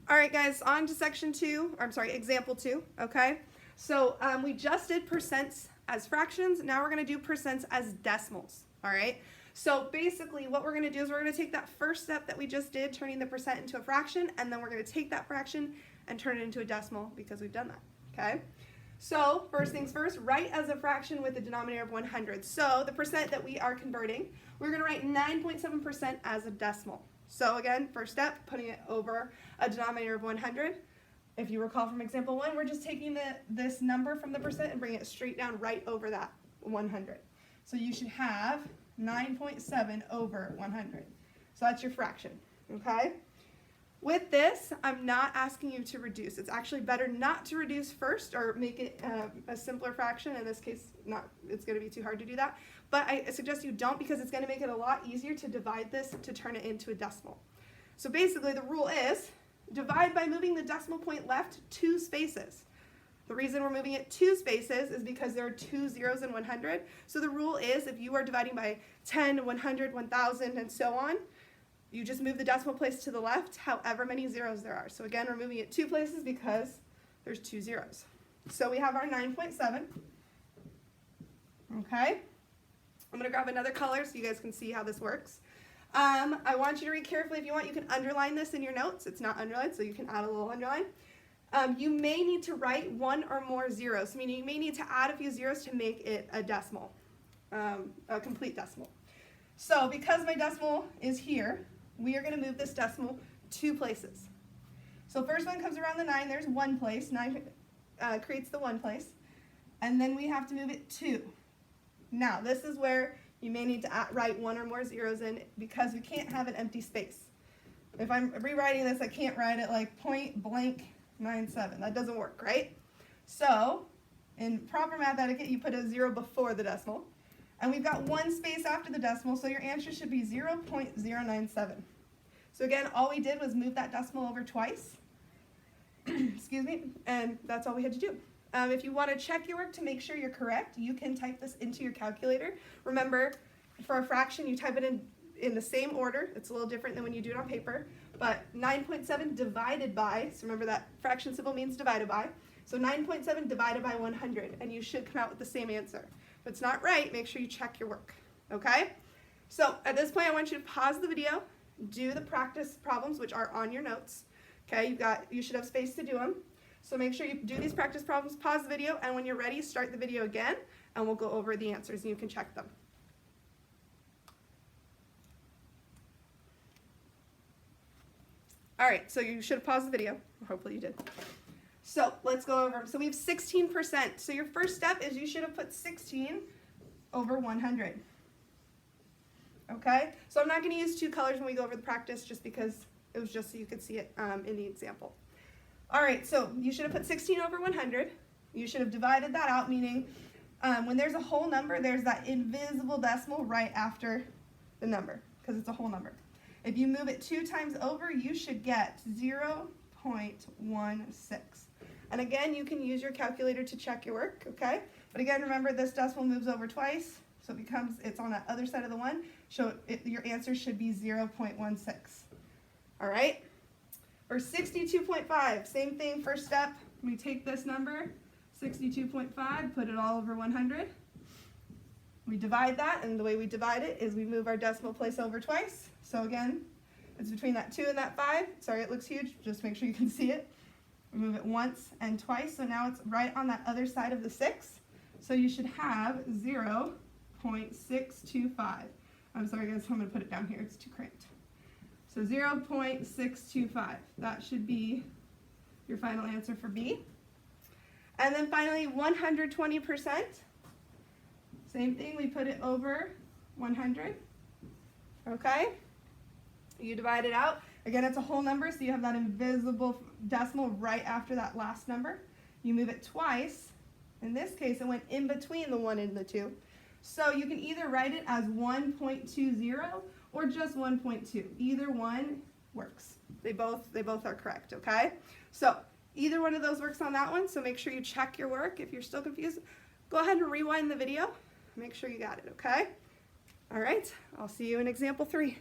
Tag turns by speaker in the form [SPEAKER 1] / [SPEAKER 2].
[SPEAKER 1] All right, guys, on to section 2, or I'm sorry, example 2, okay? So we just did percents as fractions. Now we're going to do percents as decimals, all right? So basically what we're going to do is we're going to take that first step that we just did, turning the percent into a fraction, and then we're going to take that fraction and turn it into a decimal because we've done that, okay? So first things first, write as a fraction with a denominator of 100. So the percent that we are converting, we're going to write 9.7% as a decimal. So again, first step, putting it over a denominator of 100. If you recall from example 1, we're just taking this number from the percent and bringing it straight down right over that 100. So you should have 9.7 over 100. So that's your fraction, okay? With this, I'm not asking you to reduce. It's actually better not to reduce first or make it a simpler fraction. In this case, it's going to be too hard to do that. But I suggest you don't because it's going to make it a lot easier to divide this to turn it into a decimal. So basically the rule is divide by moving the decimal point left 2 spaces. The reason we're moving it 2 spaces is because there are 2 zeros in 100. So the rule is if you are dividing by 10, 100, 1000, and so on, you just move the decimal place to the left, however many zeros there are. So again, we're moving it 2 places because there's 2 zeros. So we have our 9.7. Okay. I'm going to grab another color so you guys can see how this works. I want you to read carefully. If you want, you can underline this in your notes. It's not underlined, so you can add a little underline. You may need to write 1 or more zeros, meaning you may need to add a few zeros to make it a decimal, a complete decimal. So because my decimal is here, we are going to move this decimal 2 places. So first one comes around the 9, there's 1 place, 9 creates the 1 place, and then we have to move it 2. Now this is where you may need to write 1 or more zeros in because we can't have an empty space. If I'm rewriting this, I can't write it like point blank 97. That doesn't work, right? So in proper math etiquette, you put a 0 before the decimal. And we've got 1 space after the decimal, so your answer should be 0.097. So again, all we did was move that decimal over twice. Excuse me, and that's all we had to do. If you want to check your work to make sure you're correct, you can type this into your calculator. Remember, for a fraction, you type it in the same order. It's a little different than when you do it on paper. But 9.7 divided by, so remember that fraction symbol means divided by. So 9.7 divided by 100, and you should come out with the same answer. If it's not right, make sure you check your work, okay? So at this point, I want you to pause the video, do the practice problems, which are on your notes, okay? You should have space to do them. So make sure you do these practice problems, pause the video, and when you're ready, start the video again, and we'll go over the answers, and you can check them. All right, so you should have paused the video. Hopefully you did. So let's go over. So we have 16%. So your first step is you should have put 16 over 100. Okay? So I'm not going to use 2 colors when we go over the practice just because it was just so you could see it in the example. All right, so you should have put 16 over 100. You should have divided that out, meaning when there's a whole number, there's that invisible decimal right after the number because it's a whole number. If you move it 2 times over, you should get 0.16. And again, you can use your calculator to check your work, okay? But again, remember this decimal moves over twice, so it's on that other side of the 1, so your answer should be 0.16. All right? For 62.5, same thing, first step, we take this number, 62.5, put it all over 100. We divide that, and the way we divide it is we move our decimal place over twice. So again, it's between that 2 and that 5. Sorry, it looks huge, just make sure you can see it. We move it once and twice, so now it's right on that other side of the 6. So you should have 0.625. I'm sorry guys, I'm going to put it down here, it's too cramped. So 0.625, that should be your final answer for B. And then finally 120%. Same thing, we put it over 100. Okay? You divide it out. Again, it's a whole number, so you have that invisible decimal right after that last number. You move it twice. In this case, it went in between the 1 and the 2. So you can either write it as 1.20 or just 1.2. Either one works. They both are correct, okay? So either one of those works on that one, so make sure you check your work. If you're still confused, go ahead and rewind the video. Make sure you got it, okay? All right, I'll see you in example 3.